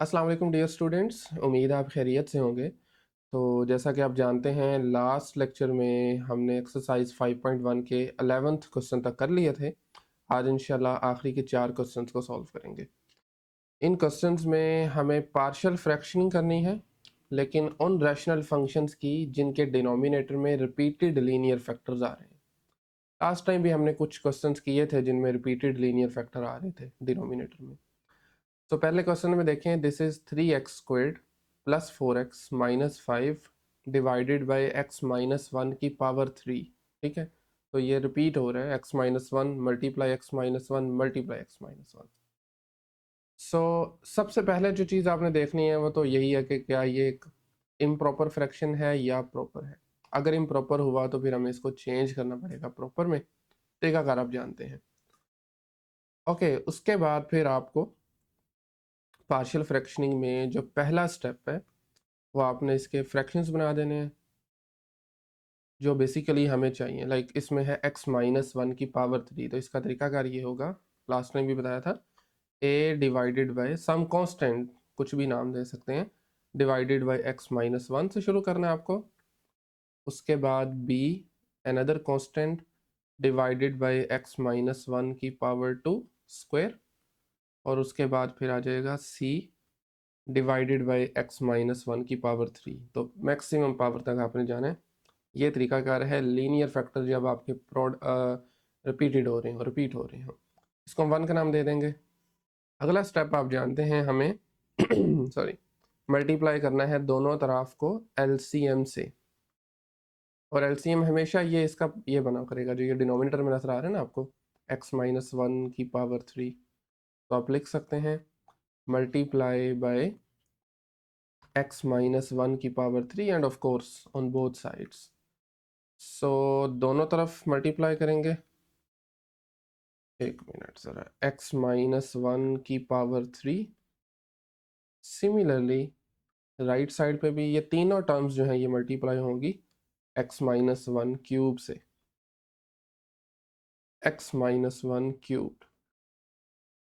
अस्सलाम वालेकुम dear students, उम्मीद है आप खैरियत से होंगे। तो जैसा कि आप जानते हैं लास्ट लेक्चर में हमने एक्सरसाइज 5.1 के 11th क्वेश्चन तक कर लिए थे। आज इंशाल्लाह आखिरी के 4 क्वेश्चंस को सॉल्व करेंगे। इन क्वेश्चंस में हमें पार्शियल फ्रैक्शनिंग करनी है, लेकिन उन रैशनल फंक्शंस की जिनके डिनोमिनेटर में रिपीटेड लीनियर फैक्टर्स आ रहे हैं। लास्ट टाइम भी हमने कुछ क्वेश्चंस किए थे जिनमें रिपीटेड लीनियर फैक्टर आ रहे थे डिनोमिनेटर में। तो पहले क्वेश्चन में देखें, this is 3x² plus 4x minus 5 divided by x minus 1 की पावर 3। ठीक है, तो ये रिपीट हो रहा है, x minus 1 multiply x minus 1 multiply x minus 1। सो सबसे पहले जो चीज़ आपने देखनी है वो तो यही है कि क्या ये एक इम्प्रॉपर फ्रैक्शन है या प्रॉपर है। अगर इम्प्रॉपर हुआ तो फिर हमें इसको चेंज करना पड़ेगा प्रॉपर में। तरीकाकार आप जानते हैं। ओके, उसके बाद फिर आपको पार्शियल फ्रैक्शनिंग में जो पहला स्टेप है वो आपने इसके फ्रैक्शंस बना देने हैं जो बेसिकली हमें चाहिए। लाइक इसमें है x माइनस 1 की पावर 3, तो इसका तरीकाकार ये होगा, लास्ट टाइम भी बताया था, a divided by some constant, कुछ भी नाम दे सकते हैं, डिवाइडेड बाय x माइनस 1 से शुरू करना है आपको। उसके बाद b another constant divided by x minus 1 की पावर 2 स्क्वायर, और उसके बाद फिर आ जाएगा c divided by x minus 1 की पावर 3। तो मैक्सिमम पावर तक आपने जाना है। ये तरीकाकार है लीनियर फैक्टर जब आपके प्रोड रिपीट हो रहे हो। इसको हम 1 का नाम दे देंगे। अगला स्टेप आप जानते हैं, हमें सॉरी मल्टीप्लाई करना है दोनों तरफ को एलसीएम से। और एलसीएम हमेशा ये इसका ये बना करेगा, जो ये डिनोमिनेटर में नजर आ रहा है ना आपको, x माइनस 1 की पावर 3। तो आप लिख सकते हैं मल्टीप्लाई बाय x माइनस 1 की power 3 and of course on both sides. So दोनों तरफ मल्टीप्लाई करेंगे। एक मिनट ज़रा, x माइनस 1 की पावर 3। सिमिलरली राइट साइड पे भी ये तीनों टर्म्स जो हैं ये मल्टीप्लाई होंगी x माइनस 1 क्यूब से, x माइनस 1 क्यूब।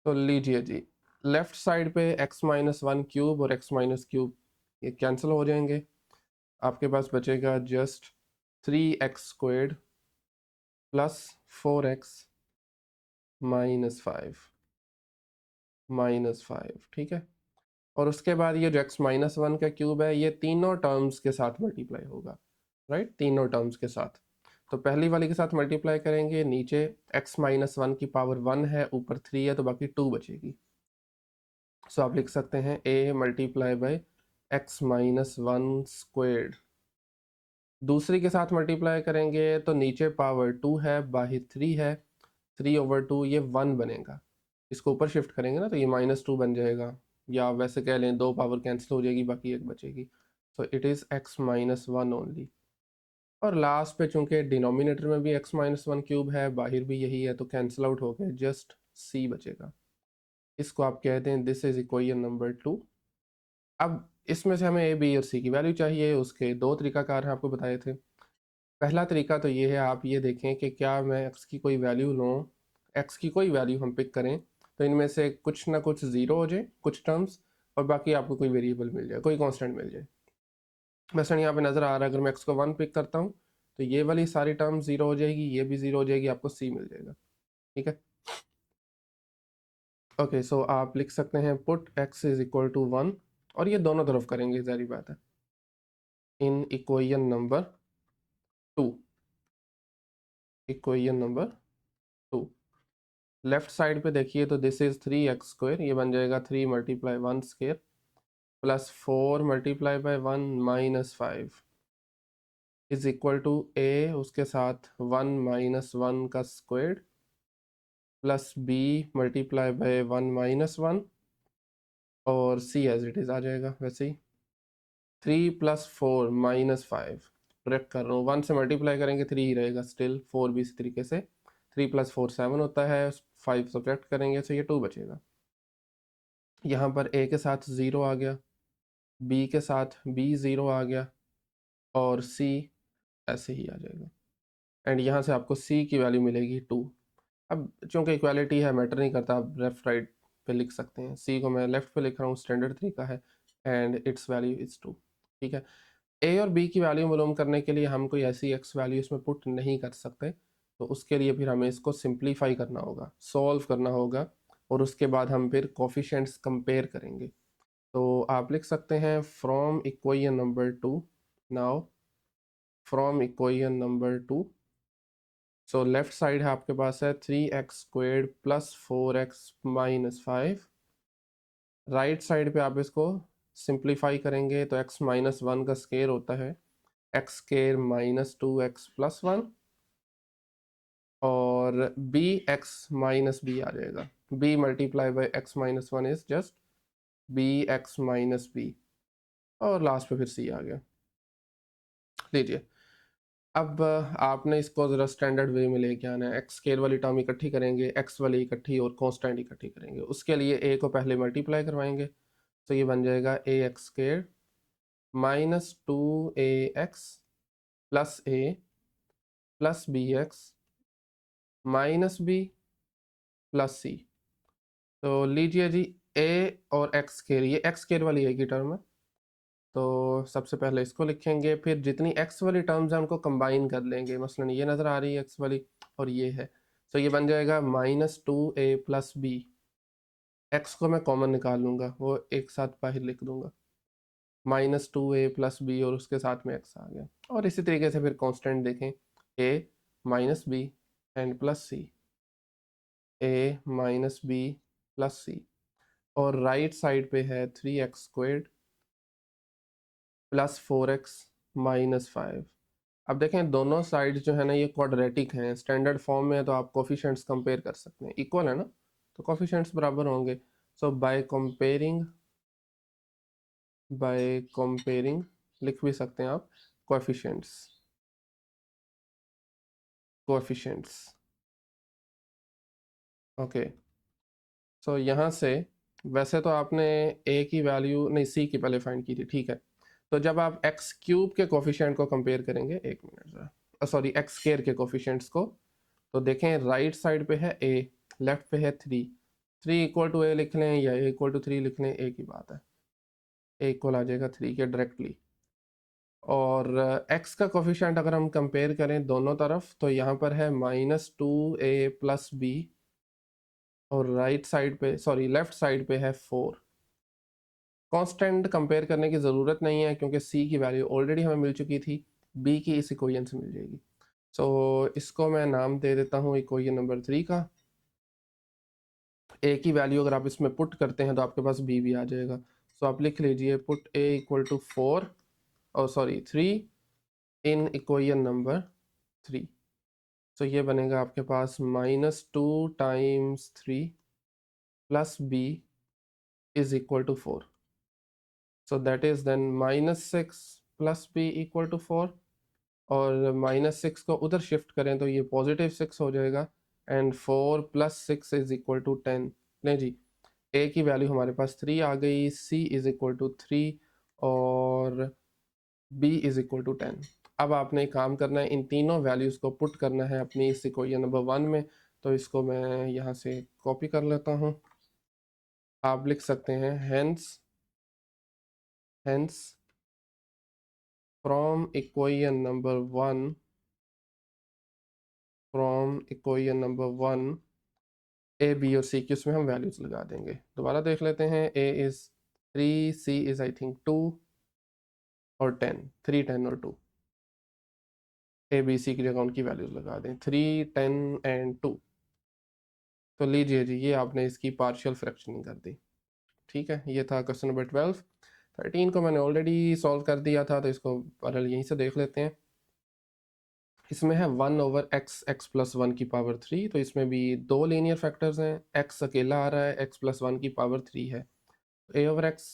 तो लीजिए जी, लेफ्ट साइड पे x माइनस 1 क्यूब और x माइनस क्यूब ये कैंसिल हो जाएंगे। आपके पास बचेगा just 3x² plus 4x minus 5। ठीक है, और उसके बाद ये जो x माइनस 1 का क्यूब है ये तीनों टर्म्स के साथ मल्टीप्लाई होगा। राइट, तीनों टर्म्स के साथ। तो पहली वाली के साथ मल्टीप्लाई करेंगे, नीचे x माइनस 1 की पावर 1 है, ऊपर 3 है, तो बाकी 2 बचेगी। सो आप लिख सकते हैं a multiply by x minus 1 squared. दूसरी के साथ मल्टीप्लाई करेंगे तो नीचे पावर 2 है, बाहर 3 है, 3/2 ये 1 बनेगा। इसको ऊपर शिफ्ट करेंगे ना तो ये -2 बन जाएगा, या वैसे कह लें 2 पावर कैंसिल हो जाएगी, बाकी एक बचेगी। So it is x minus 1 only. और लास्ट पे चूंकि डिनोमिनेटर में भी x माइनस 1 क्यूब है, बाहर भी यही है, तो कैंसिल आउट हो गए, जस्ट c बचेगा। इसको आप कहते हैं दिस इज इक्वेशन नंबर 2। अब इसमें से हमें a b और c की वैल्यू चाहिए। उसके दो तरीकाकार हैं, आपको बताए थे। पहला तरीका तो ये है, आप ये देखें कि क्या मैं x की कोई वैल्यू लूँ, x की कोई वैल्यू हम पिक करें तो इनमें से कुछ ना कुछ ज़ीरो हो जाए कुछ टर्म्स, और बाकी आपको कोई वेरिएबल मिल जाए, कोई कांस्टेंट मिल जाए। वैसे यहाँ पे नज़र आ रहा है, अगर मैं x को 1 पिक करता हूँ तो ये वाली सारी टर्म ज़ीरो हो जाएगी, ये भी ज़ीरो हो जाएगी, आपको c मिल जाएगा। ठीक है, ओके। सो आप लिख सकते हैं put x is equal to 1, और ये दोनों तरफ करेंगे, जारी बात है, in equation number 2। Equation number 2 left side पे देखिए तो दिस इज 3x², ये बन जाएगा 3 multiply 1 square plus 4 multiply by 1 minus 5 is equal to a उसके साथ 1 माइनस 1 का square plus b multiply by 1 minus 1, और c एज इट इज आ जाएगा वैसे ही। 3 प्लस 4 माइनस 5, ब्रेक कर रहा हूँ, 1 से मल्टीप्लाई करेंगे 3 ही रहेगा स्टिल, 4 भी इसी तरीके से। 3 प्लस 4 7 होता है, 5 सब्ट्रैक्ट करेंगे तो ये 2 बचेगा। यहाँ पर a के साथ 0 आ गया, b के साथ b 0 आ गया, और c ऐसे ही आ जाएगा। एंड यहाँ से आपको c की वैल्यू मिलेगी 2। अब चूंकि इक्वालिटी है, मैटर नहीं करता आप लेफ्ट राइट पे लिख सकते हैं। सी को मैं लेफ्ट पे लिख रहा हूँ, स्टैंडर्ड तरीका है, एंड इट्स वैल्यू इज़ 2। ठीक है, ए और बी की वैल्यू मालूम करने के लिए हम कोई ऐसी एक्स वैल्यू इसमें पुट नहीं कर सकते, तो उसके लिए फिर हमें इसको सिंप्लीफाई करना होगा, सॉल्व करना होगा, और उसके बाद हम फिर कोफिशिएंट्स कंपेयर करेंगे। तो आप लिख सकते हैं from equation number 2, now from equation number 2, so left side है आपके पास है 3x² plus 4x minus 5, right side पे आप इसको सिंप्लीफाई करेंगे तो x माइनस 1 का स्केयर होता है x square minus 2x plus 1, और b x माइनस b आ जाएगा, b multiply by x minus 1 is just b x minus b, और लास्ट पे फिर c आ गया। लीजिए, अब आपने इसको ज़रा स्टैंडर्ड वे में लेके आना है, एक्स स्केयर वाली टर्म इकट्ठी करेंगे, एक्स वाली इकट्ठी और कॉन्स्टेंट इकट्ठी करेंगे। उसके लिए ए को पहले मल्टीप्लाई करवाएंगे, तो ये बन जाएगा a x square minus 2ax plus a plus b x minus B plus c. तो लीजिए जी, ए और एक्स स्केयर, ये एक्स स्केयर वाली एक ही टर्म है, तो सबसे पहले इसको लिखेंगे, फिर जितनी एक्स वाली टर्म्स हैं उनको कंबाइन कर लेंगे। मसलन ये नज़र आ रही है एक्स वाली, और ये है, तो ये बन जाएगा minus 2a plus b. X को मैं कॉमन निकाल लूँगा, वो एक साथ बाहर लिख दूंगा, माइनस 2a प्लस बी, और उसके साथ में एक्स आ गया। और इसी तरीके से फिर कांस्टेंट देखें, a minus b and plus C, a minus B plus c, और राइट साइड पे है 3x² प्लस 4x माइनस 5। अब देखें दोनों साइड जो है ना ये क्वाड्रेटिक हैं, स्टैंडर्ड फॉर्म में है, तो आप कोफिशिएंट्स कंपेयर कर सकते हैं, इक्वल है ना, तो कोफिशिएंट्स बराबर होंगे। सो बाय कंपेयरिंग लिख भी सकते हैं आप कोफिशिएंट्स, कोफिशिएंट्स। ओके, सो यहाँ से वैसे तो आपने ए की वैल्यू नहीं, सी की पहले फाइंड की थी, ठीक है। तो जब आप एक्स क्यूब के कोफिशिएंट को कंपेयर करेंगे, एक मिनट ज़रा, सॉरी एक्स स्क्वायर के कोफिशिएंट्स को, तो देखें राइट साइड पे है ए, लेफ्ट पे है 3, 3 इक्वल टू ए लिख लें या ए इक्वल टू 3 लिख लें, एक ही बात है, ए इक्वल आ जाएगा 3 के डायरेक्टली। और एक्स का कोफिशिएंट अगर हम कंपेयर करें दोनों तरफ, तो यहाँ पर है माइनस 2a प्लस बी, और राइट साइड पे, सॉरी लेफ्ट साइड पे है 4। कांस्टेंट कंपेयर करने की ज़रूरत नहीं है क्योंकि सी की वैल्यू ऑलरेडी हमें मिल चुकी थी, बी की इस इक्वेशन से मिल जाएगी। सो इसको मैं नाम दे देता हूँ इक्वेशन नंबर 3 का। ए की वैल्यू अगर आप इसमें पुट करते हैं तो आपके पास बी भी आ जाएगा। सो आप लिख लीजिए पुट ए इक्वल टू 4, और सॉरी 3 इन इक्वेशन नंबर 3। तो ये बनेगा आपके पास -2 times 3 plus B is equal to 4। So that is then -6 plus B equal to 4, और -6 को उधर शिफ्ट करें तो ये पॉजिटिव 6 हो जाएगा, and 4 plus 6 is equal to 10। नहीं जी, ए की वैल्यू हमारे पास 3 आ गई, सी इज इक्वल टू 3, और बी इज इक्वल टू 10। अब आपने एक काम करना है, इन तीनों वैल्यूज़ को पुट करना है अपनी इस इक्वेशन नंबर 1 में। तो इसको मैं यहाँ से कॉपी कर लेता हूँ, आप लिख सकते हैं hence from equation number 1, A B और सी की उसमें हम वैल्यूज लगा देंगे। दोबारा देख लेते हैं, a is 3, c is I think 2 और 10, 3 10 और 2, ए बी सी की जगह उनकी वैल्यूज लगा दें, 3 10 एंड 2। तो लीजिए जी, ये आपने इसकी पार्शियल फ्रैक्शनिंग कर दी। ठीक है, ये था क्वेश्चन नंबर 12। 13 को मैंने ऑलरेडी सॉल्व कर दिया था, तो इसको पैरेलल यहीं से देख लेते हैं। इसमें है 1/x x प्लस 1 की पावर 3, तो इसमें भी दो लीनियर फैक्टर्स हैं, x अकेला आ रहा है, x प्लस 1 की पावर 3 है, a/x,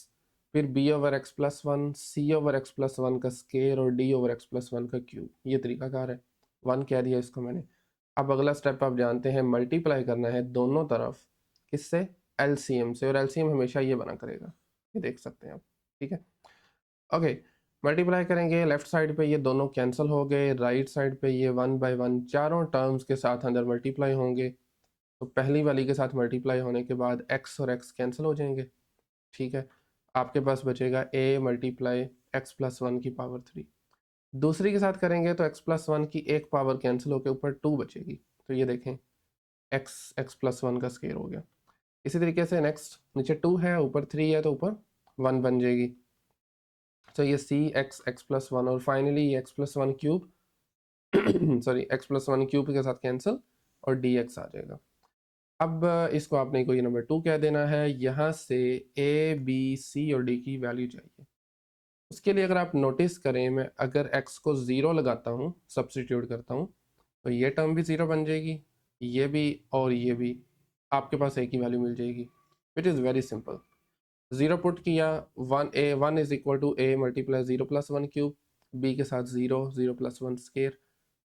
फिर b/x प्लस 1, c/x प्लस 1 का स्केयर, और d/x प्लस 1 का क्यूब। ये तरीकाकार है, 1 कह दिया इसको मैंने। अब अगला स्टेप आप जानते हैं, मल्टीप्लाई करना है दोनों तरफ, किससे, एलसीएम से, और एलसीएम हमेशा ये बना करेगा, ये देख सकते हैं आप। ठीक है, ओके, मल्टीप्लाई करेंगे, लेफ्ट साइड पे ये दोनों कैंसिल हो गए, राइट साइड पे ये 1/1 चारों टर्म्स के साथ अंदर मल्टीप्लाई होंगे, तो पहली वाली के साथ मल्टीप्लाई होने के बाद x और x कैंसिल हो जाएंगे, ठीक है। आपके पास बचेगा a multiply x plus one की पावर 3। दूसरी के साथ करेंगे तो x प्लस वन की एक पावर कैंसिल होकर ऊपर 2 बचेगी। तो ये देखें x प्लस वन का स्केयर हो गया। इसी तरीके से नेक्स्ट नीचे 2 है, ऊपर 3 है, तो ऊपर 1 बन जाएगी। तो ये सी एक्स प्लस वन और फाइनली ये x plus one cube sorry x plus one cube के साथ कैंसिल और डी एक्स आ जाएगा। अब इसको आपने कोई नंबर 2 कह देना है। यहाँ से ए बी सी और डी की वैल्यू चाहिए। उसके लिए अगर आप नोटिस करें, मैं अगर x को 0 लगाता हूँ, सब्सटीट्यूट करता हूँ, तो ये टर्म भी 0 बन जाएगी, ये भी और ये भी, आपके पास एक ही वैल्यू मिल जाएगी। It is very simple. 0 put किया, 1 is equal to a multiply 0 plus one cube, b के साथ 0 0 plus one square,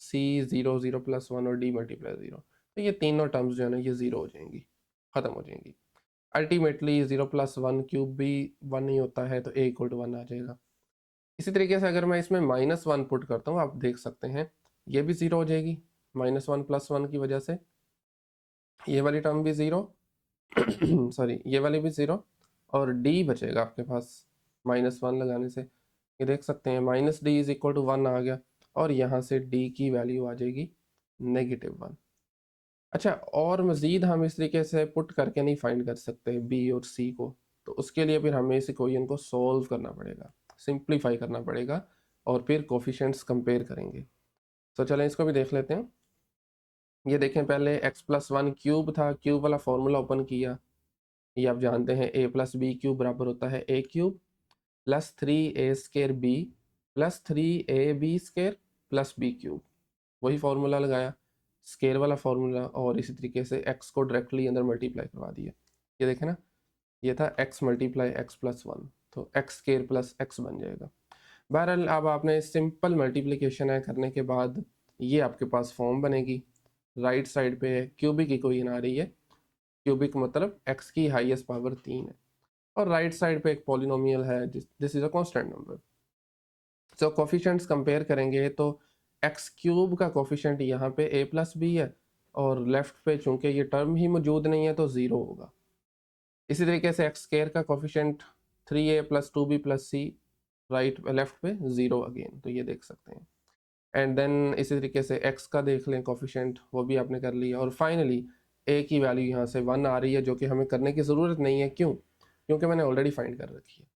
c 0 0 plus one और d मल्टीप्लाई 0। तो ये तीनों टर्म्स जो है ना ये 0 हो जाएंगी, ख़त्म हो जाएंगी। अल्टीमेटली 0 प्लस वन क्यूब भी 1 नहीं होता है, तो a इक्वल टू 1 आ जाएगा। इसी तरीके से अगर मैं इसमें -1 पुट करता हूँ, आप देख सकते हैं ये भी 0 हो जाएगी, -1 प्लस वन की वजह से ये वाली टर्म भी 0 सॉरी ये वाली भी 0 और d बचेगा आपके पास -1 लगाने से। ये देख सकते हैं minus D is equal to 1 आ गया और यहाँ से d की वैल्यू आ जाएगी -1। अच्छा, और मज़ीद हम इस तरीके से पुट करके नहीं फाइंड कर सकते b और c को, तो उसके लिए फिर हमें इस इक्वेशन को सॉल्व करना पड़ेगा, सिंप्लीफाई करना पड़ेगा और फिर कोफिशिएंट्स कंपेयर करेंगे। तो चलें इसको भी देख लेते हैं। ये देखें, पहले x प्लस वन क्यूब था, क्यूब वाला फॉर्मूला ओपन किया। ये आप जानते हैं a प्लस बी क्यूब बराबर होता है a cube plus 3a square b plus 3ab square plus b cube. वही फार्मूला लगाया, स्केयर वाला फार्मूला, और इसी तरीके से x को डायरेक्टली अंदर मल्टीप्लाई करवा दिया। ये देखें ना, ये था x multiply x plus one, तो एक्स स्केयर प्लस एक्स बन जाएगा। बहरहाल अब आपने सिंपल मल्टीप्लिकेशन है करने के बाद ये आपके पास फॉर्म बनेगी। राइट साइड पे क्यूबिक इक्वेशन आ रही है, क्यूबिक मतलब x की हाईएस्ट पावर 3 है, और राइट साइड पे एक पॉलिनोमियल है, this is a constant number. So coefficients compare करेंगे तो एक्स क्यूब का कोफिशिएंट यहाँ पे a प्लस बी है, और लेफ्ट पे चूंकि ये टर्म ही मौजूद नहीं है तो 0 होगा। इसी तरीके से एक्स स्केयर का coefficient 3a plus 2b plus c, right left पे 0 अगेन, तो ये देख सकते हैं। एंड देन इसी तरीके से x का देख लें कोफिशिएंट, वो भी आपने कर लिया, और फाइनली a की वैल्यू यहाँ से 1 आ रही है, जो कि हमें करने की ज़रूरत नहीं है। क्यों? क्योंकि मैंने ऑलरेडी फाइंड कर रखी है।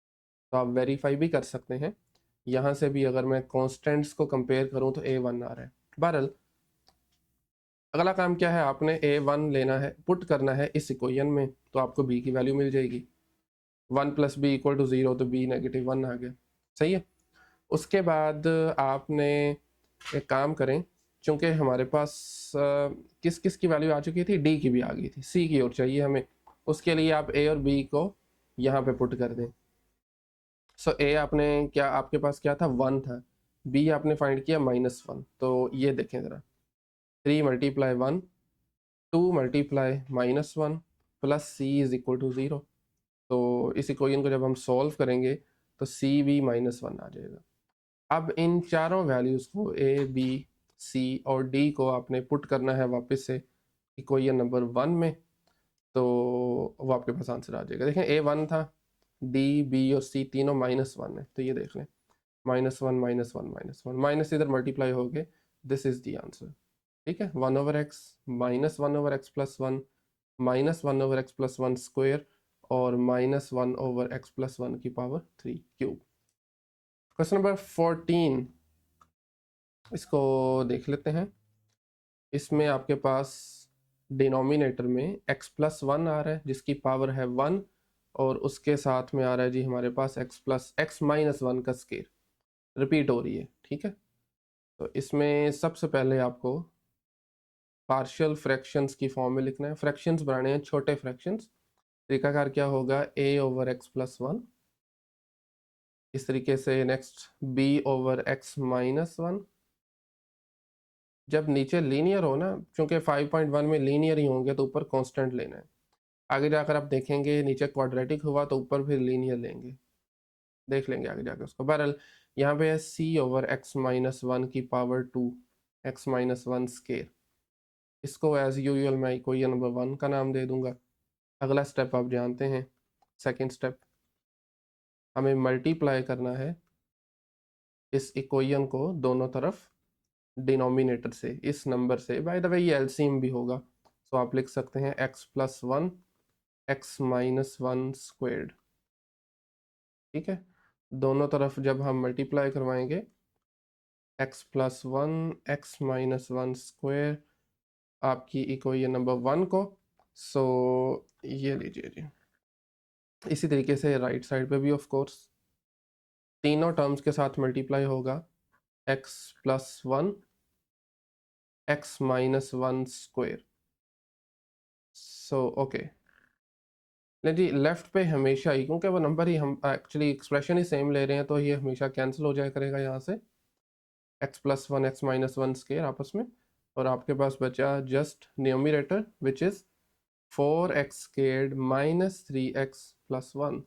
तो आप वेरीफाई भी कर सकते हैं, यहाँ से भी अगर मैं कॉन्स्टेंट्स को कंपेयर करूँ तो a1 आ रहा है। बहरहाल अगला काम क्या है, आपने a1 लेना है, पुट करना है इस इक्वेशन में, तो आपको b की वैल्यू मिल जाएगी। 1 प्लस बी इक्वल टू 0, तो b -1 आ गया, सही है। उसके बाद आपने एक काम करें, चूंकि हमारे पास किस किस की वैल्यू आ चुकी थी, डी की भी आ गई थी, सी की और चाहिए हमें। उसके लिए आप ए और बी को यहाँ पे पुट कर दें। सो ए आपने क्या, आपके पास क्या था, 1 था, बी आपने फाइंड किया -1। तो ये देखें ज़रा, 3 multiply 1, 2 multiply -1 plus C is equal to 0। तो इस इक्वेशन को जब हम सॉल्व करेंगे तो सी भी -1 आ जाएगा। अब इन चारों वैल्यूज़ को ए बी सी और डी को आपने पुट करना है वापस से इक्वेशन नंबर 1 में, तो वो आपके पास आंसर आ जाएगा। देखें a1 था, डी बी और सी तीनों -1 है, तो ये देख लें -1 -1 -1 माइनस इधर मल्टीप्लाई हो गए, दिस इज द आंसर। ठीक है, 1/x -1/x plus one -1/x plus one square और -1/x प्लस वन की पावर 3 क्यूब। क्वेश्चन नंबर 14, इसको देख लेते हैं। इसमें आपके पास डिनोमिनेटर में x प्लस वन आ रहा है जिसकी पावर है 1, और उसके साथ में आ रहा है जी हमारे पास x plus x minus one का स्केयर, रिपीट हो रही है। ठीक है, तो इसमें सबसे पहले आपको पार्शियल फ्रैक्शंस की फॉर्म में लिखना है। फ्रैक्शंस बनाने हैं छोटे फ्रैक्शंस। तरीकाकार क्या होगा, a/x प्लस वन, इस तरीके से नेक्स्ट b/x माइनस वन। जब नीचे लीनियर हो ना, क्योंकि 5.1 में लीनियर ही होंगे तो ऊपर कांस्टेंट लेना है। आगे जाकर आप देखेंगे नीचे क्वाड्रेटिक हुआ तो ऊपर फिर लीनियर लेंगे, देख लेंगे आगे जाकर उसको। बहरहाल यहाँ पे है c/x माइनस वन की power 2 x minus one square. इसको एज यूजुअल मैं इक्वेशन नंबर 1 का नाम दे दूंगा। अगला स्टेप आप जानते हैं, सेकंड स्टेप, हमें मल्टीप्लाई करना है इस इक्वेशन को दोनों तरफ डिनोमिनेटर से, इस नंबर से। बाय द वे ये एलसीएम भी होगा, सो आप लिख सकते हैं x+1 x-1 ठीक है। दोनों तरफ जब हम मल्टीप्लाई करवाएंगे x+1 x-1 आपकी इक्वेशन नंबर 1 को, सो ये लीजिए जी। इसी तरीके से राइट साइड पे भी ऑफ कोर्स तीनों टर्म्स के साथ मल्टीप्लाई होगा, x+1 x-1 सो ओके। नहीं जी, लेफ्ट पे हमेशा ही, क्योंकि वो नंबर ही हम एक्चुअली एक्सप्रेशन ही सेम ले रहे हैं, तो ये हमेशा कैंसिल हो जाया करेगा यहाँ से, x+1 x-1 आपस में, और आपके पास बचा just numerator which is 4x² -3x+1।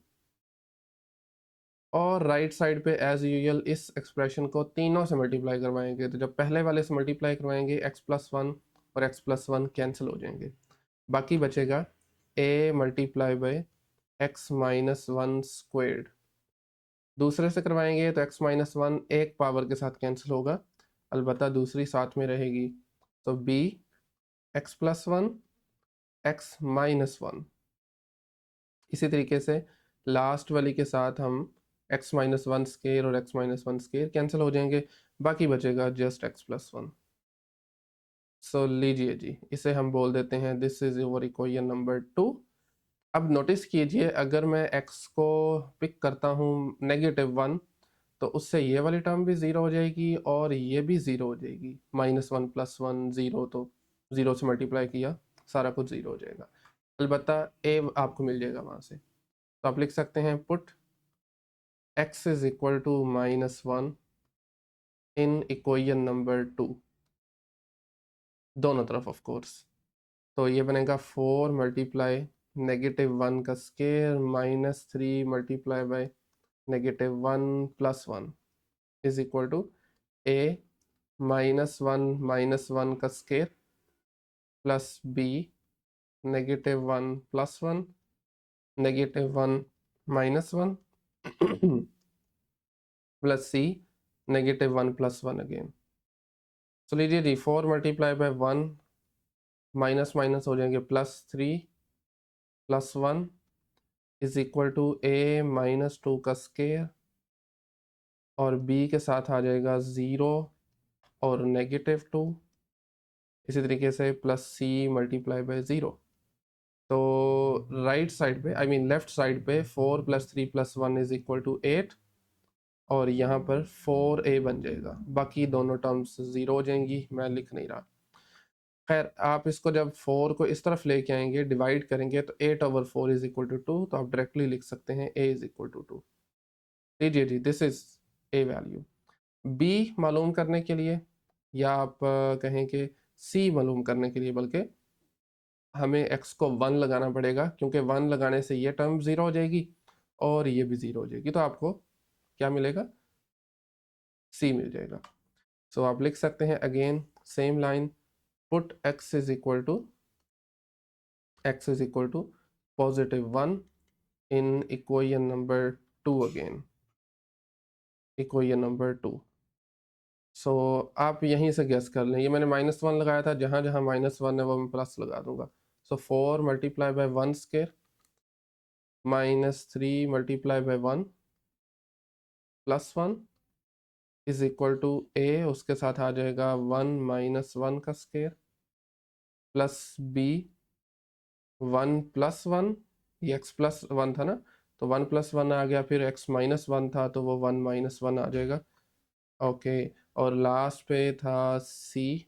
और राइट साइड पे एज यूजुअल इस एक्सप्रेशन को तीनों से मल्टीप्लाई करवाएंगे, तो जब पहले वाले से मल्टीप्लाई करवाएंगे x+1 और x+1 कैंसिल हो जाएंगे, बाकी बचेगा a मल्टीप्लाई बाई x-1। दूसरे से करवाएंगे तो x-1 एक पावर के साथ कैंसिल होगा, अलबत्ता दूसरी साथ में रहेगी, तो b x+1 x-1। इसी तरीके से लास्ट वाली के साथ हम x-1 और x-1 कैंसिल हो जाएंगे, बाकी बचेगा जस्ट x+1। सो लीजिए जी, इसे हम बोल देते हैं this is your equation number 2। अब नोटिस कीजिए, अगर मैं x को पिक करता हूँ -1, तो उससे ये वाली टर्म भी ज़ीरो हो जाएगी और ये भी ज़ीरो हो जाएगी। -1 + 1 ज़ीरो, तो ज़ीरो से मल्टीप्लाई किया, सारा कुछ ज़ीरो हो जाएगा, अलबत्ता a आपको मिल जाएगा वहाँ से। तो आप लिख सकते हैं put x is equal to -1 in equation number 2, दोनों तरफ ऑफ कोर्स। तो ये बनेगा 4 मल्टीप्लाई -1 का square -3 multiply by -1 + 1 is equal to a -1 का square plus b -1 + 1 -1 -1 plus c -1 + 1 again. तो लीजिए जी, 4 मल्टीप्लाई बाय 1 माइनस माइनस हो जाएंगे +3 + 1 इज इक्वल टू a -2 का स्केयर, और b के साथ आ जाएगा 0 और -2, इसी तरीके से प्लस c मल्टीप्लाई बाय 0। तो राइट साइड पे, आई मीन लेफ्ट साइड पे 4 + 3 + 1 इज इक्वल टू 8, और यहाँ पर 4a बन जाएगा, बाकी दोनों टर्म्स 0 हो जाएंगी, मैं लिख नहीं रहा। खैर, आप इसको जब 4 को इस तरफ लेके आएंगे, डिवाइड करेंगे, तो 8/4 इज इक्वल टू 2, तो आप डायरेक्टली लिख सकते हैं a इज इक्वल टू 2। लीजिए जी, this is a value. b मालूम करने के लिए, या आप कहें कि c मालूम करने के लिए, बल्कि हमें x को 1 लगाना पड़ेगा, क्योंकि 1 लगाने से ये टर्म 0 हो जाएगी और ये भी 0 हो जाएगी, तो आपको क्या मिलेगा, c मिल जाएगा। सो आप लिख सकते हैं again same line, put x is equal to +1 in equation number 2 again, equation number 2। So आप यहीं से गेस कर लें, ये मैंने -1 लगाया था, जहाँ जहाँ -1 है वो मैं प्लस लगा दूंगा। So 4 multiply by 1² -3 multiply by 1 + 1 is equal to a, उसके साथ आ जाएगा 1 -1 का स्केयर, प्लस b 1 + 1, ये x+1 था ना, तो 1 + 1 आ गया, फिर x-1 था तो वो 1 -1 आ जाएगा, ओके। और लास्ट पे था c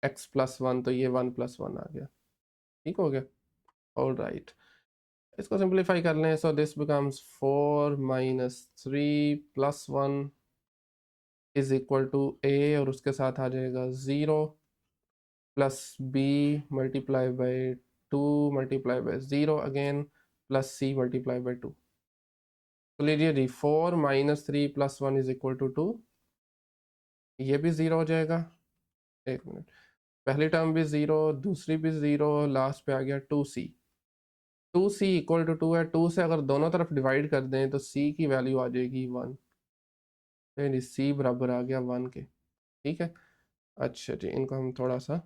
x+1, तो ये 1 + 1 आ गया, ठीक हो गया, ऑल राइट। इसको सिंप्लीफाई कर लें, so this becomes 4 -3 + 1 is equal to a, और उसके साथ आ जाएगा 0 plus b multiply by 2 multiply by 0 again, plus c multiply by 2। तो लीजिए जी, 4 -3 + 1 इज इक्वल टू 2, ये भी 0 हो जाएगा, एक मिनट, पहली टर्म भी 0, दूसरी भी 0, लास्ट पे आ गया 2c। 2c इक्वल टू 2 है, 2 से अगर दोनों तरफ डिवाइड कर दें तो c की वैल्यू आ जाएगी 1। यानी c बराबर आ गया 1 के। ठीक है, अच्छा जी, इनको हम थोड़ा सा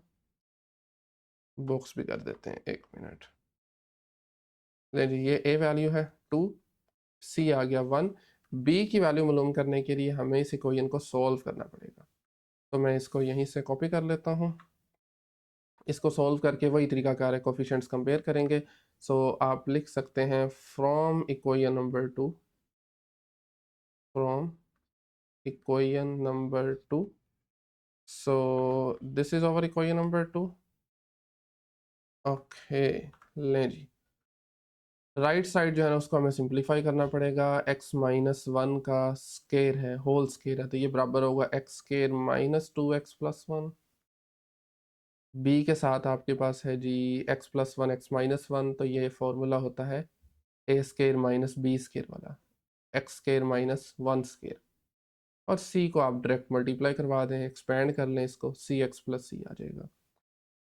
बॉक्स भी कर देते हैं, 1 मिनट। ले जी, ये a वैल्यू है 2, c आ गया 1। b की वैल्यू मालूम करने के लिए हमें इस इक्वेशन को सॉल्व करना पड़ेगा, तो मैं इसको यहीं से कॉपी कर लेता हूँ। इसको सॉल्व करके वही तरीकाकार है, कोफिशिएंट्स कंपेयर करेंगे। सो आप लिख सकते हैं from equation number 2, from equation number 2, so this is our equation number 2। Okay, लें जी, राइट साइड जो है ना उसको हमें सिंप्लीफाई करना पड़ेगा। x माइनस 1 का स्केयर है, होल स्केयर है, तो ये बराबर होगा x square minus 2x plus 1। b के साथ आपके पास है जी x प्लस 1 x माइनस 1, तो ये फॉर्मूला होता है a square minus b square वाला, x स्केयर माइनस 1 स्केयर। और c को आप डायरेक्ट मल्टीप्लाई करवा दें, एक्सपेंड कर लें इसको, सी एक्स प्लस सी आ जाएगा।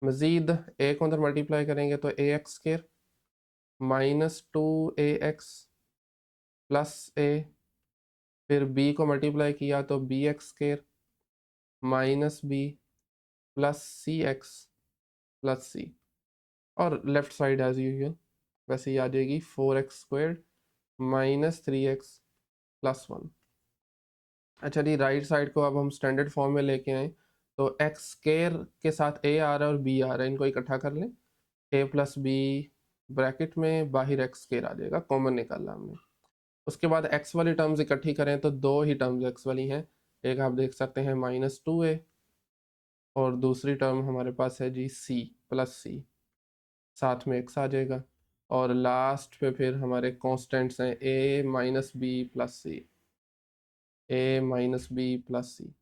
मजीद a को अंदर मल्टीप्लाई करेंगे तो a x square minus 2ax plus a, फिर b को मल्टीप्लाई किया तो b x square minus B plus c x plus c. और लेफ्ट साइड एज यूजल वैसे ही आ जाएगी 4x squared minus 3x plus 1। अच्छा जी, राइट साइड को अब हम स्टैंडर्ड फॉर्म में लेके आए, तो एक्स स्केयर के साथ a आ रहा है और b आ रहा है, इनको इकट्ठा कर लें, a प्लस बी ब्रैकेट में, बाहर एक्स स्केयर आ जाएगा, कॉमन निकाला हमने। उसके बाद x वाली टर्म्स इकट्ठी करें तो दो ही टर्म्स x वाली हैं, एक आप देख सकते हैं -2a, और दूसरी टर्म हमारे पास है जी c प्लस सी, साथ में x आ जाएगा। और लास्ट पे फिर हमारे कॉन्स्टेंट्स हैं a minus B plus C, a minus B plus C,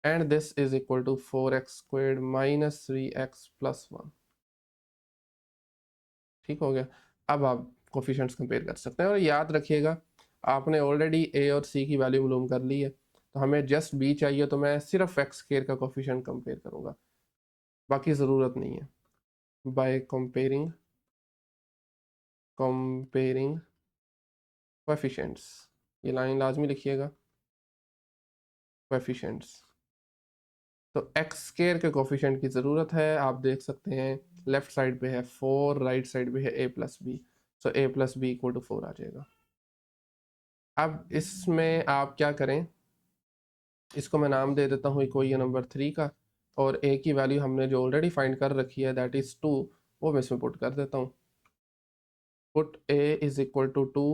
and this is equal to 4x squared minus 3x plus 1। ठीक हो गया। अब आप कोफिशिएंट्स कंपेयर कर सकते हैं, और याद रखिएगा आपने ऑलरेडी a और c की वैल्यू मालूम कर ली है, तो हमें जस्ट b चाहिए, तो मैं सिर्फ x स्क्वायर का कोफिशिएंट कंपेयर करूंगा, बाकी ज़रूरत नहीं है। बाय कंपेयरिंग कंपेयरिंग कोफिशिएंट्स, ये लाइन लाजमी लिखिएगा, कोफिशिएंट्स। तो x स्क्वायर के कोफिशिएंट की ज़रूरत है, आप देख सकते हैं लेफ्ट साइड पे है 4, राइट साइड पे है a plus B, so a plus B equal to 4 आ जाएगा। अब इसमें आप क्या करें, इसको मैं नाम दे देता हूँ इक्वेशन नंबर 3 का, और a की वैल्यू हमने जो ऑलरेडी फाइंड कर रखी है दैट इज़ 2, वो मैं इसमें पुट कर देता हूँ। Put a is equal to 2,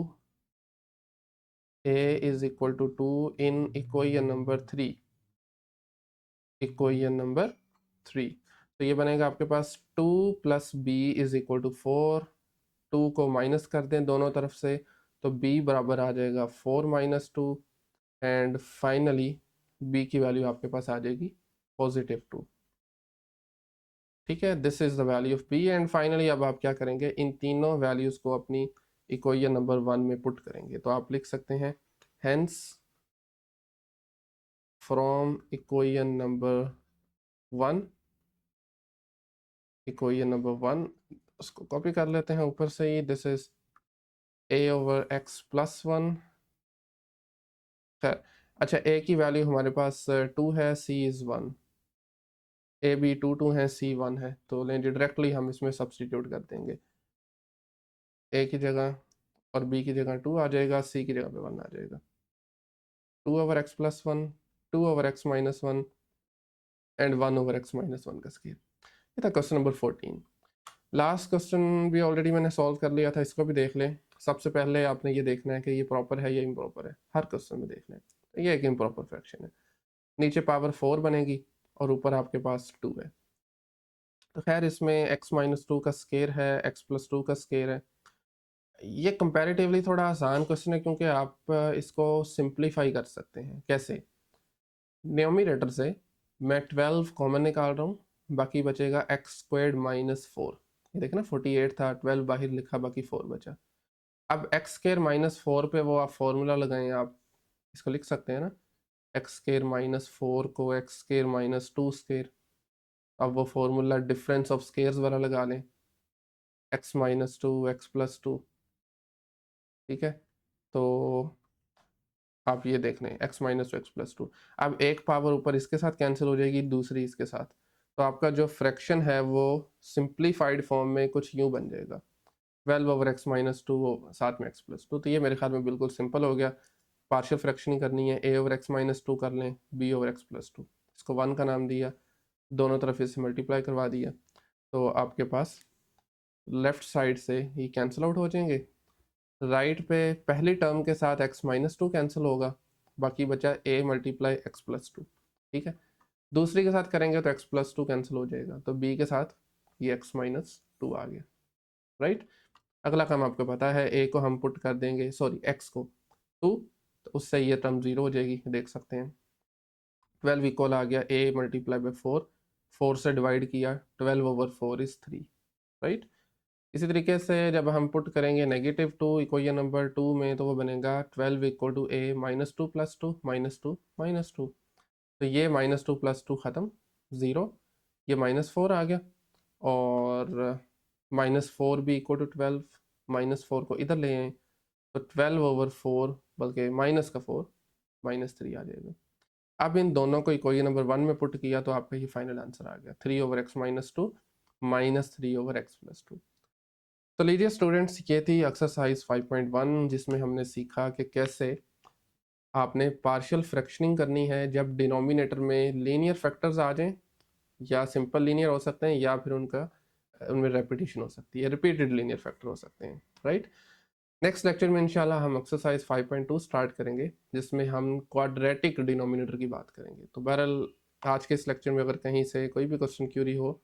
a is equal to 2 in equation number 3, equation number 3। तो ये बनेगा आपके पास 2 plus B is equal to 4, 2 को माइनस कर दें दोनों तरफ से, तो b बराबर आ जाएगा 4 माइनस 2, एंड फाइनली b की वैल्यू आपके पास आ जाएगी +2। ठीक है, this is the value of b, and finally अब आप क्या करेंगे, इन तीनों वैल्यूज को अपनी इक्वेशन नंबर 1 में पुट करेंगे, तो आप लिख सकते हैं hence from equation number 1, equation number 1 उसको कॉपी कर लेते हैं ऊपर से ही, this is a over x plus 1। खैर, अच्छा, a की वैल्यू हमारे पास 2 है, c इज 1, a b 2 है, c 1 है, तो लेंगे डायरेक्टली हम इसमें सब्सटीट्यूट कर देंगे, a की जगह और b की जगह 2 आ जाएगा, c की जगह पे 1 आ जाएगा। 2 over x plus 1, 2 over x minus 1, and 1 over x minus 1 का स्केयर। ये था क्वेश्चन नंबर 14। लास्ट क्वेश्चन भी ऑलरेडी मैंने सॉल्व कर लिया था, इसको भी देख लें। सबसे पहले आपने ये देखना है कि ये प्रॉपर है या इम्प्रॉपर है, हर क्वेश्चन में देखना है। तो ये एक इम्प्रॉपर फ्रैक्शन है, नीचे पावर 4 बनेगी और ऊपर आपके पास 2 है। तो खैर इसमें x माइनस 2 का स्केयर है, x प्लस 2 का स्केयर है। ये कंपैरेटिवली थोड़ा आसान क्वेश्चन है, क्योंकि आप इसको सिंप्लीफाई कर सकते हैं। कैसे? न्यूमरेटर से मैं 12 कॉमन निकाल रहा हूँ, बाकी बचेगा एक्स स्क्वायर्ड माइनस 4। ये देखना 48 था, 12 बाहर लिखा, बाकी 4 बचा। अब एक्स स्क्वायर माइनस 4 पे वो आप फॉर्मूला लगाएं, आप इसको लिख सकते हैं ना, एक्स स्क्वायर माइनस 4 को एक्स स्क्वायर माइनस 2 स्क्वायर, अब वो फॉर्मूला डिफरेंस ऑफ स्केयर्स वाला लगा लें, x minus two x plus two, ठीक है। तो आप ये देख लें x minus two x plus two, अब एक पावर ऊपर इसके साथ कैंसिल हो जाएगी, दूसरी इसके साथ, तो आपका जो फ्रैक्शन है वो सिंप्लीफाइड फॉर्म में कुछ यूँ बन जाएगा, 12/x माइनस टू साथ में x प्लस टू। तो ये मेरे ख्याल में बिल्कुल सिंपल हो गया। पार्शियल फ्रैक्शन ही करनी है, a/x माइनस टू कर लें, b/x प्लस टू, इसको 1 का नाम दिया, दोनों तरफ इससे मल्टीप्लाई करवा दिया, तो आपके पास लेफ्ट साइड से ये कैंसिल आउट हो जाएंगे। राइट पे पहली टर्म के साथ x माइनस टू कैंसिल होगा, बाकी बचा a multiply x plus two, ठीक है। दूसरी के साथ करेंगे तो x प्लस टू कैंसिल हो जाएगा, तो b के साथ ये x माइनस टू आ गया, राइट। अगला काम आपको पता है, a को हम पुट कर देंगे, सॉरी x को 2, तो उससे ये टर्म 0 हो जाएगी, देख सकते हैं। 12 इक्वल आ गया a मल्टीप्लाई बाई 4, 4 से डिवाइड किया, 12/4 इज 3, राइट। इसी तरीके से जब हम पुट करेंगे -2 इक्वेशन नंबर 2 में, तो वो बनेगा 12 equal to a minus two plus two minus two minus two, तो ये -2 प्लस टू ख़त्म, 0, ये -4 आ गया, और -4 भी इक्वल टू 12, -4 को इधर ले आए, तो 12/4 बल्कि माइनस का 4, -3 आ जाएगा। अब इन दोनों को इक्वेशन नंबर 1 में पुट किया तो आपका ये फाइनल आंसर आ गया, 3/x minus two minus 3/x plus two. तो लीजिए स्टूडेंट्स, ये थी एक्सरसाइज 5.1, जिसमें हमने सीखा कि कैसे आपने पार्शियल फ्रैक्शनिंग करनी है जब डिनोमिनेटर में लीनियर फैक्टर्स आ जाएं, या सिंपल लीनियर हो सकते हैं, या फिर उनमें रेपिटेशन हो सकती है, रिपीटेड लीनियर फैक्टर हो सकते हैं, राइट। नेक्स्ट लेक्चर में इंशाल्लाह हम एक्सरसाइज 5.2 स्टार्ट करेंगे, जिसमें हम क्वाड्रेटिक डिनोमिनेटर की बात करेंगे। तो बहरहाल आज के इस लेक्चर में अगर कहीं से कोई भी क्वेश्चन क्यूरी हो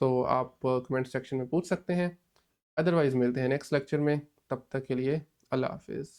तो आप कमेंट सेक्शन में पूछ सकते हैं, अदरवाइज़ मिलते हैं नेक्स्ट लेक्चर में, तब तक के लिए अल्लाह हाफिज़।